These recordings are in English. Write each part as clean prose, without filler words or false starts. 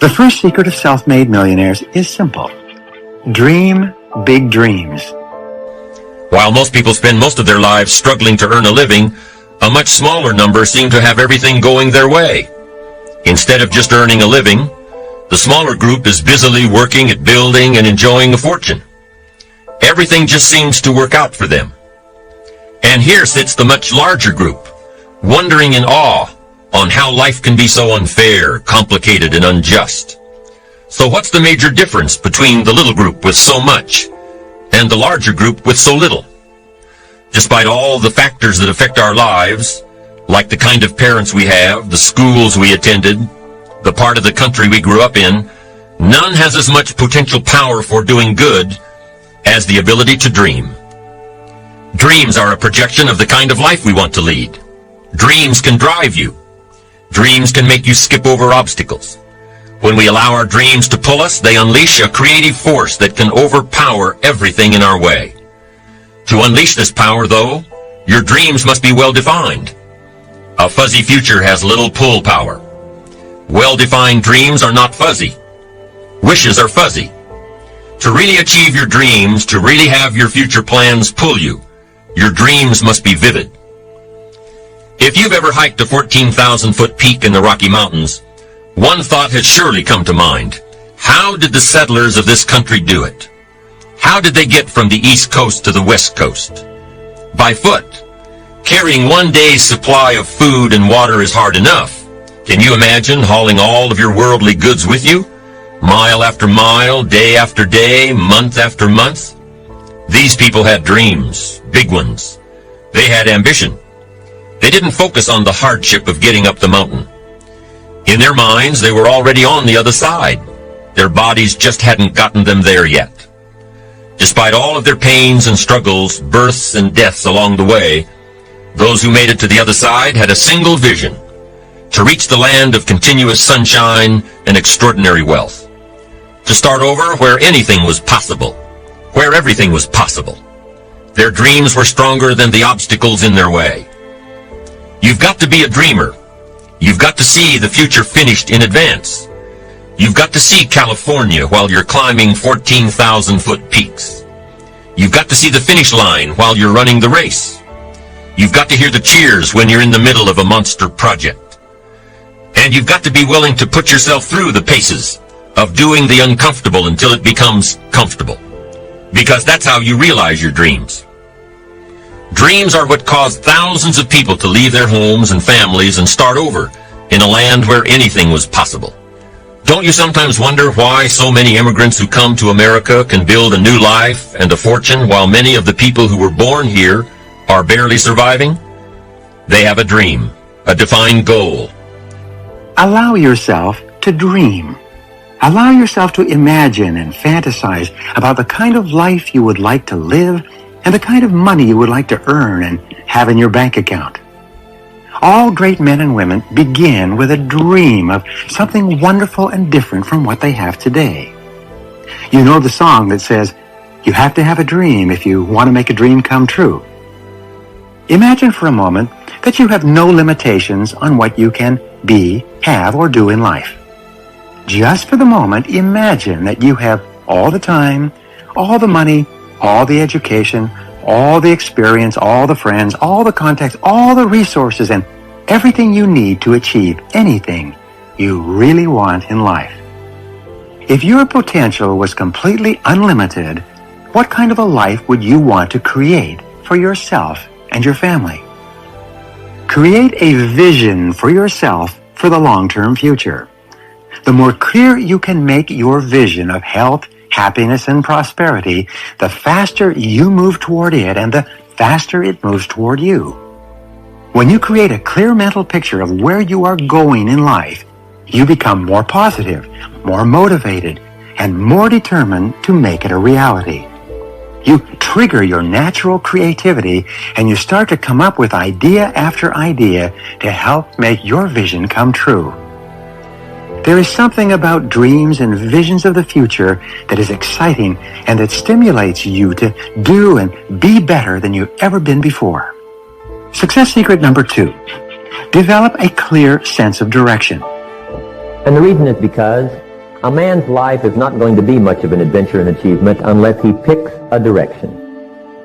The first secret of self-made millionaires is simple. Dream big dreams. While most people spend most of their lives struggling to earn a living, a much smaller number seem to have everything going their way. Instead of just earning a living, the smaller group is busily working at building and enjoying a fortune. Everything just seems to work out for them. And here sits the much larger group, wondering in awe on how life can be so unfair, complicated, and unjust. So what's the major difference between the little group with so much and the larger group with so little? Despite all the factors that affect our lives, like the kind of parents we have, the schools we attended, the part of the country we grew up in, none has as much potential power for doing good as the ability to dream. Dreams are a projection of the kind of life we want to lead. Dreams can drive you. Dreams can make you skip over obstacles. When we allow our dreams to pull us, they unleash a creative force that can overpower everything in our way. To unleash this power, though, your dreams must be well-defined. A fuzzy future has little pull power. Well-defined dreams are not fuzzy. Wishes are fuzzy. To really achieve your dreams, to really have your future plans pull you, your dreams must be vivid. If you've ever hiked a 14,000-foot peak in the Rocky Mountains, one thought has surely come to mind. How did the settlers of this country do it? How did they get from the East Coast to the West Coast? By foot. Carrying one day's supply of food and water is hard enough. Can you imagine hauling all of your worldly goods with you? Mile after mile, day after day, month after month? These people had dreams, big ones. They had ambition. They didn't focus on the hardship of getting up the mountain. In their minds, they were already on the other side. Their bodies just hadn't gotten them there yet. Despite all of their pains and struggles, births and deaths along the way, those who made it to the other side had a single vision: to reach the land of continuous sunshine and extraordinary wealth. To start over where anything was possible, where everything was possible. Their dreams were stronger than the obstacles in their way. You've got to be a dreamer. You've got to see the future finished in advance. You've got to see California while you're climbing 14,000-foot peaks. You've got to see the finish line while you're running the race. You've got to hear the cheers when you're in the middle of a monster project. And you've got to be willing to put yourself through the paces of doing the uncomfortable until it becomes comfortable. Because that's how you realize your dreams. Dreams are what caused thousands of people to leave their homes and families and start over in a land where anything was possible. Don't you sometimes wonder why so many immigrants who come to America can build a new life and a fortune while many of the people who were born here are barely surviving? They have a dream, a defined goal. Allow yourself to dream. Allow yourself to imagine and fantasize about the kind of life you would like to live and the kind of money you would like to earn and have in your bank account. All great men and women begin with a dream of something wonderful and different from what they have today. You know the song that says, "You have to have a dream if you want to make a dream come true." Imagine for a moment that you have no limitations on what you can be, have, or do in life. Just for the moment, imagine that you have all the time, all the money, all the education, all the experience, all the friends, all the contacts, all the resources, and everything you need to achieve anything you really want in life. If your potential was completely unlimited, what kind of a life would you want to create for yourself and your family? Create a vision for yourself for the long-term future. The more clear you can make your vision of health, happiness, and prosperity, the faster you move toward it and the faster it moves toward you. When you create a clear mental picture of where you are going in life, you become more positive, more motivated, and more determined to make it a reality. You trigger your natural creativity and you start to come up with idea after idea to help make your vision come true. There is something about dreams and visions of the future that is exciting and that stimulates you to do and be better than you've ever been before. Success secret number 2. Develop a clear sense of direction. And the reason is because a man's life is not going to be much of an adventure and achievement unless he picks a direction.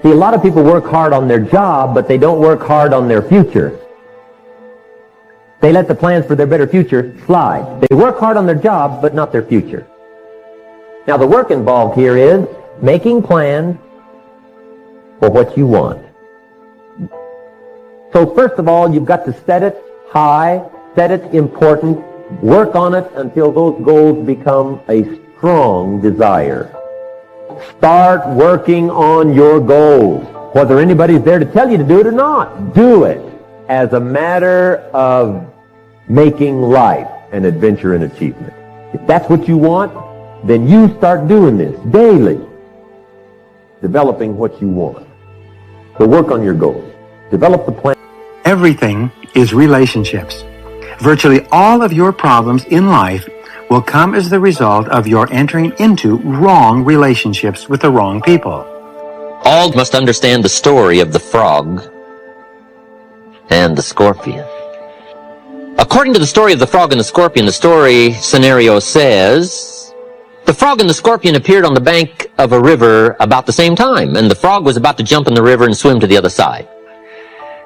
See, a lot of people work hard on their job, but they don't work hard on their future. They let the plans for their better future slide. They work hard on their job, but not their future. Now, the work involved here is making plans for what you want. So first of all, you've got to set it high, set it important, work on it until those goals become a strong desire. Start working on your goals. Whether anybody's there to tell you to do it or not, do it as a matter of making life an adventure and achievement. If that's what you want, then you start doing this daily, developing what you want. So work on your goals. Develop the plan. Everything is relationships. Virtually all of your problems in life will come as the result of your entering into wrong relationships with the wrong people. All must understand the story of the frog and the scorpion. According to the story of the frog and the scorpion, the story scenario says, the frog and the scorpion appeared on the bank of a river about the same time, and the frog was about to jump in the river and swim to the other side.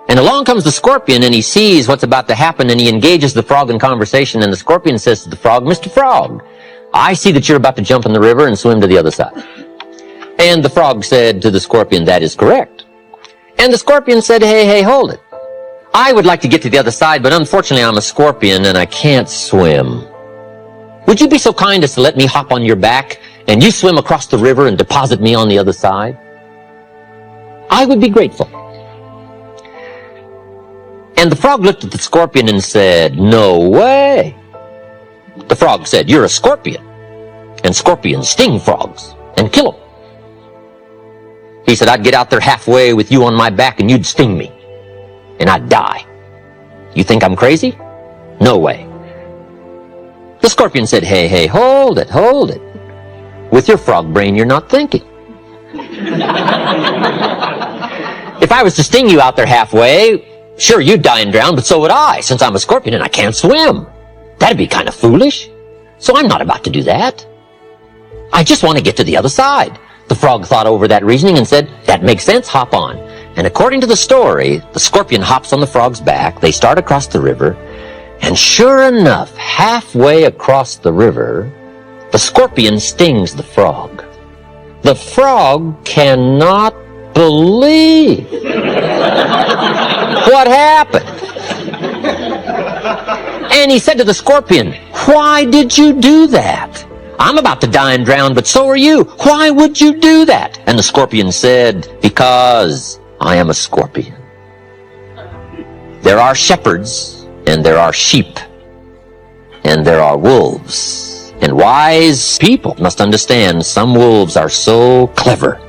And along comes the scorpion, and he sees what's about to happen, and he engages the frog in conversation, and the scorpion says to the frog, Mr. Frog, I see that you're about to jump in the river and swim to the other side. And the frog said to the scorpion, that is correct. And the scorpion said, hey, hold it. I would like to get to the other side, but unfortunately I'm a scorpion and I can't swim. Would you be so kind as to let me hop on your back and you swim across the river and deposit me on the other side? I would be grateful. And the frog looked at the scorpion and said, no way. The frog said, you're a scorpion, and scorpions sting frogs and kill them. He said, I'd get out there halfway with you on my back and you'd sting me, and I'd die. You think I'm crazy? No way. The scorpion said, hey, hold it. With your frog brain, you're not thinking. If I was to sting you out there halfway, sure, you'd die and drown, but so would I, since I'm a scorpion and I can't swim. That'd be kind of foolish. So I'm not about to do that. I just want to get to the other side. The frog thought over that reasoning and said, that makes sense, hop on. And according to the story, the scorpion hops on the frog's back, they start across the river, and sure enough, halfway across the river, the scorpion stings the frog. The frog cannot believe what happened. And he said to the scorpion, why did you do that? I'm about to die and drown, but so are you. Why would you do that? And the scorpion said, because I am a scorpion. There are shepherds, and there are sheep, and there are wolves. And wise people must understand some wolves are so clever,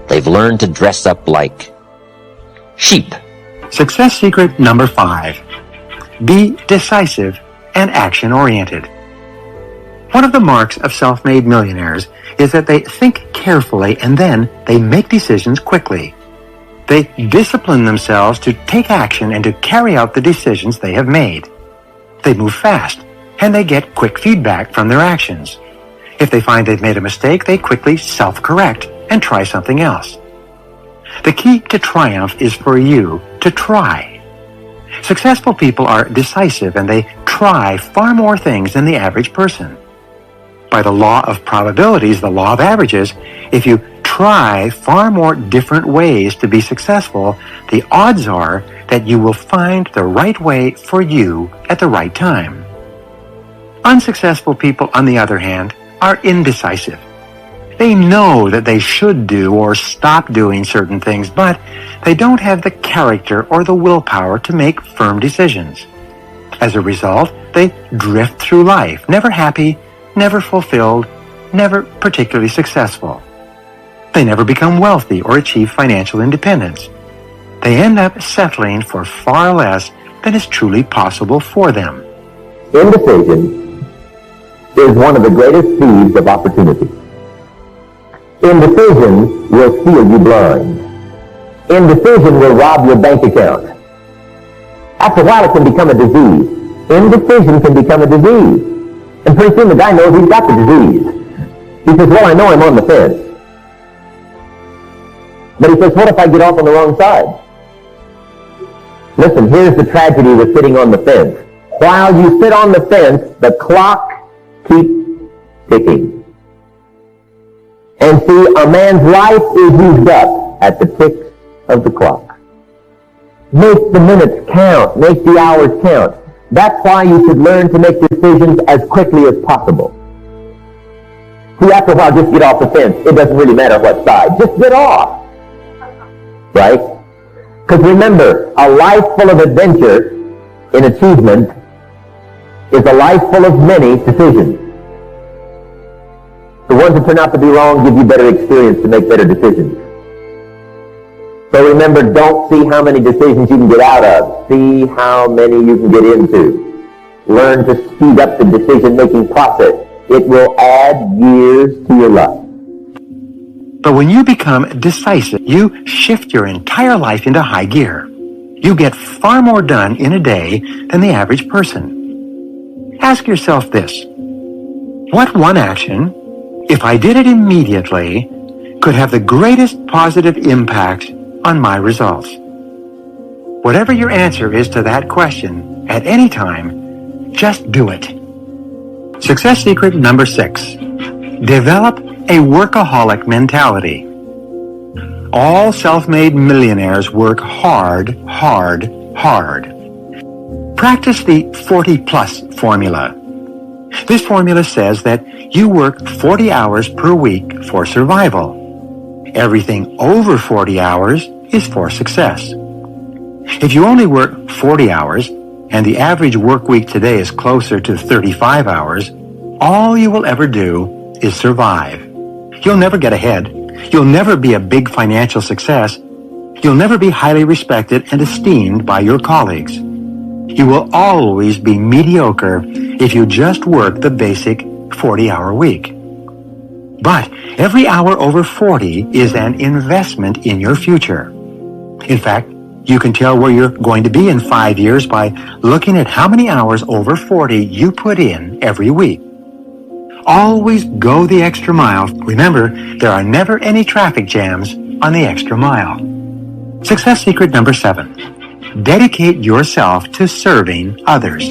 they've learned to dress up like sheep. Success secret number 5. Be decisive and action-oriented. One of the marks of self-made millionaires is that they think carefully and then they make decisions quickly. They discipline themselves to take action and to carry out the decisions they have made. They move fast, and they get quick feedback from their actions. If they find they've made a mistake, they quickly self-correct and try something else. The key to triumph is for you to try. Successful people are decisive, and they try far more things than the average person. By the law of probabilities, the law of averages, if you try far more different ways to be successful, the odds are that you will find the right way for you at the right time. Unsuccessful people, on the other hand, are indecisive. They know that they should do or stop doing certain things, but they don't have the character or the willpower to make firm decisions. As a result, they drift through life, never happy, never fulfilled, never particularly successful. They never become wealthy or achieve financial independence. They end up settling for far less than is truly possible for them. Indecision is one of the greatest thieves of opportunity. Indecision will steal you blind. Indecision will rob your bank account. After a while, it can become a disease. Indecision can become a disease. And pretty soon the guy knows he's got the disease. He says, well, I know I'm on the fence. But he says, what if I get off on the wrong side? Listen, here's the tragedy with sitting on the fence. While you sit on the fence, the clock keeps ticking. And see, a man's life is used up at the tick of the clock. Make the minutes count. Make the hours count. That's why you should learn to make decisions as quickly as possible. See, after a while, just get off the fence. It doesn't really matter what side. Just get off. Right? Because remember, a life full of adventure in achievement is a life full of many decisions. The ones that turn out to be wrong give you better experience to make better decisions. So remember, don't see how many decisions you can get out of. See how many you can get into. Learn to speed up the decision-making process. It will add years to your life. But when you become decisive, you shift your entire life into high gear. You get far more done in a day than the average person. Ask yourself this: what one action, if I did it immediately, could have the greatest positive impact on my results? Whatever your answer is to that question at any time, just do it. Success secret number 6. Develop a workaholic mentality. All self-made millionaires work hard, hard, hard. Practice the 40-plus formula. This formula says that you work 40 hours per week for survival. Everything over 40 hours is for success. If you only work 40 hours, and the average work week today is closer to 35 hours, all you will ever do is survive. You'll never get ahead. You'll never be a big financial success. You'll never be highly respected and esteemed by your colleagues. You will always be mediocre if you just work the basic 40-hour week. But every hour over 40 is an investment in your future. In fact, you can tell where you're going to be in 5 years by looking at how many hours over 40 you put in every week. Always go the extra mile. Remember, there are never any traffic jams on the extra mile. Success secret number 7. Dedicate yourself to serving others.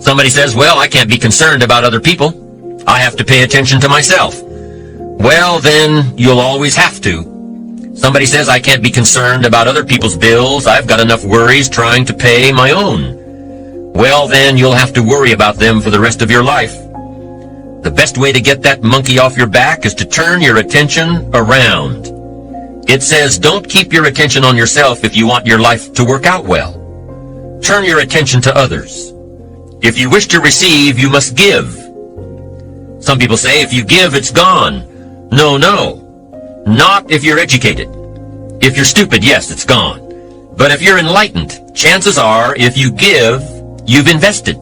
Somebody says, well, I can't be concerned about other people. I have to pay attention to myself. Well, then you'll always have to. Somebody says, I can't be concerned about other people's bills. I've got enough worries trying to pay my own. Well, then you'll have to worry about them for the rest of your life. The best way to get that monkey off your back is to turn your attention around. It says, don't keep your attention on yourself if you want your life to work out well. Turn your attention to others. If you wish to receive, you must give. Some people say, if you give, it's gone. No, no. Not if you're educated. If you're stupid, yes, it's gone. But if you're enlightened, chances are, if you give, you've invested.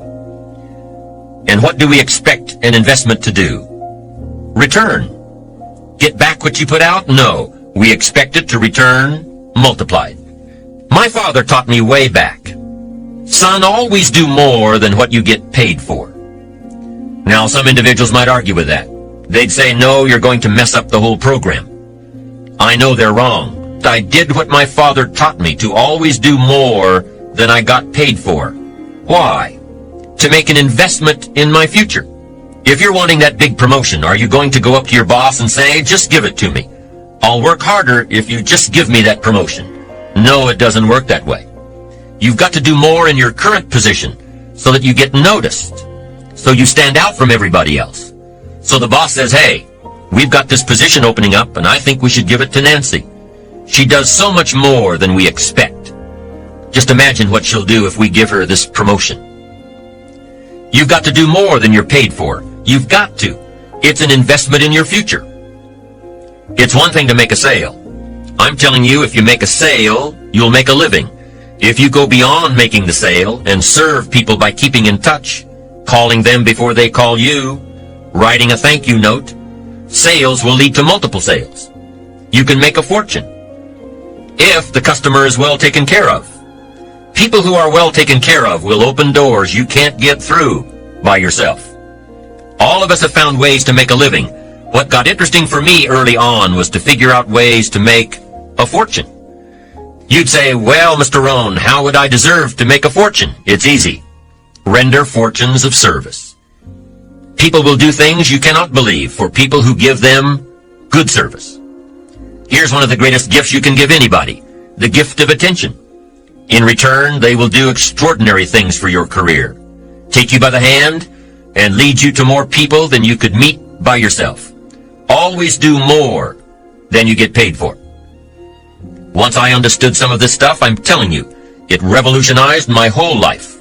And what do we expect an investment to do? Return. Get back what you put out? No. We expect it to return multiplied. My father taught me way back, son, always do more than what you get paid for. Now, some individuals might argue with that. They'd say, no, you're going to mess up the whole program. I know they're wrong. I did what my father taught me, to always do more than I got paid for. Why? To make an investment in my future. If you're wanting that big promotion, are you going to go up to your boss and say, just give it to me? I'll work harder if you just give me that promotion. No, it doesn't work that way. You've got to do more in your current position so that you get noticed, so you stand out from everybody else. So the boss says, hey, we've got this position opening up, and I think we should give it to Nancy. She does so much more than we expect. Just imagine what she'll do if we give her this promotion. You've got to do more than you're paid for. You've got to. It's an investment in your future. It's one thing to make a sale. I'm telling you, if you make a sale, you'll make a living. If you go beyond making the sale and serve people by keeping in touch, calling them before they call you, writing a thank you note, sales will lead to multiple sales. You can make a fortune if the customer is well taken care of. People who are well taken care of will open doors you can't get through by yourself. All of us have found ways to make a living. What got interesting for me early on was to figure out ways to make a fortune. You'd say, well, Mr. Rohn, how would I deserve to make a fortune? It's easy. Render fortunes of service. People will do things you cannot believe for people who give them good service. Here's one of the greatest gifts you can give anybody, the gift of attention. In return, they will do extraordinary things for your career, take you by the hand, and lead you to more people than you could meet by yourself. Always do more than you get paid for. Once I understood some of this stuff, I'm telling you, it revolutionized my whole life.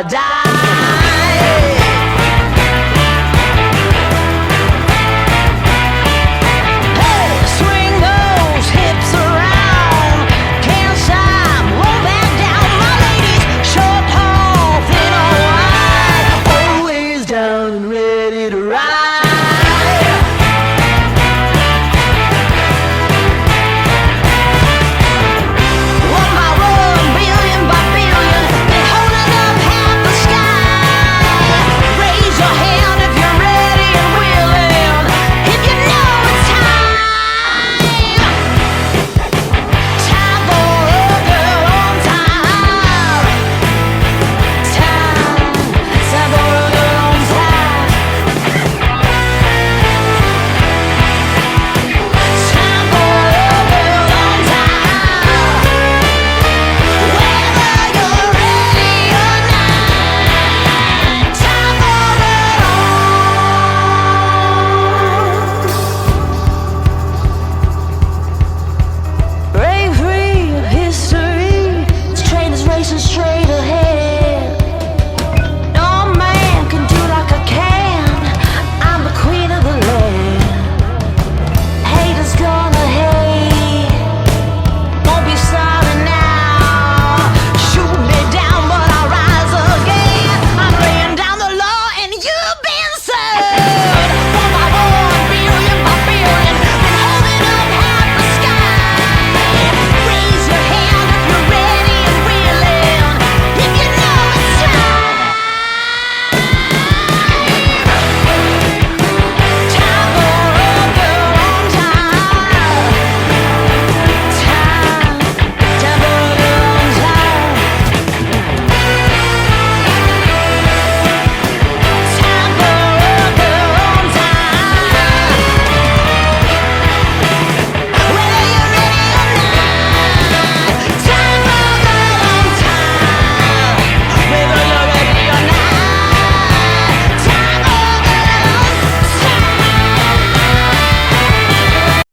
da